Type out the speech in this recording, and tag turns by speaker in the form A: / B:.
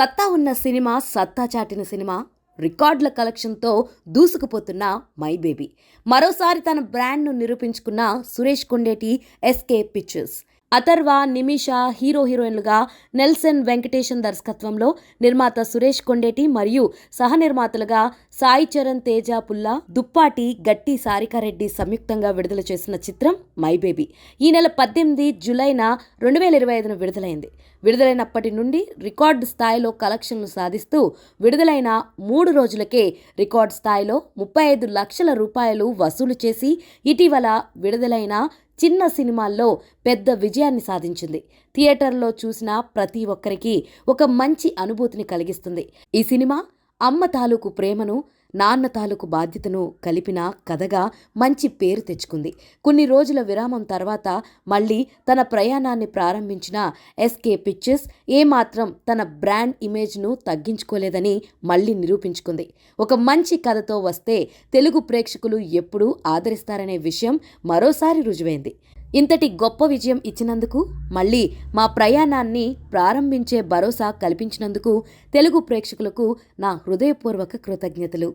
A: సత్తా ఉన్న సినిమా, సత్తా చాటిన సినిమా, రికార్డుల కలెక్షన్తో దూసుకుపోతున్న మై బేబీ. మరోసారి తన బ్రాండ్ను నిరూపించుకున్న సురేష్ కొండేటి ఎస్కే పిక్చర్స్. అథర్వ, నిమిష హీరోయిన్లుగా, నెల్సన్ వెంకటేశన్ దర్శకత్వంలో నిర్మాత సురేష్ కొండేటి మరియు సహనిర్మాతలుగా సాయి చరణ్, తేజ పుల్లా, దుప్పాటి, గట్టి సారికారెడ్డి సంయుక్తంగా విడుదల చేసిన చిత్రం మై బేబీ ఈ నెల 18 జూలైన 2025న విడుదలైంది. విడుదలైనప్పటి నుండి రికార్డు స్థాయిలో కలెక్షన్లు సాధిస్తూ విడుదలైన 3 రోజులకే రికార్డు స్థాయిలో 35 లక్షల రూపాయలు వసూలు చేసి ఇటీవల విడుదలైన చిన్న సినిమాల్లో పెద్ద విజయాన్ని సాధించింది. థియేటర్లో చూసిన ప్రతి ఒక్కరికి ఒక మంచి అనుభూతిని కలిగిస్తుంది. ఈ సినిమా అమ్మ తాలూకు ప్రేమను, నాన్న తాలూకు బాధ్యతను కలిపిన కథగా మంచి పేరు తెచ్చుకుంది. కొన్ని రోజుల విరామం తర్వాత మళ్ళీ తన ప్రయాణాన్ని ప్రారంభించిన ఎస్కే పిక్చర్స్ ఏమాత్రం తన బ్రాండ్ ఇమేజ్ను తగ్గించుకోలేదని మళ్ళీ నిరూపించుకుంది. ఒక మంచి కథతో వస్తే తెలుగు ప్రేక్షకులు ఎప్పుడూ ఆదరిస్తారనే విషయం మరోసారి రుజువైంది. ఇంతటి గొప్ప విజయం ఇచ్చినందుకు, మళ్ళీ మా ప్రయాణాన్ని ప్రారంభించే భరోసా కల్పించినందుకు తెలుగు ప్రేక్షకులకు నా హృదయపూర్వక కృతజ్ఞతలు.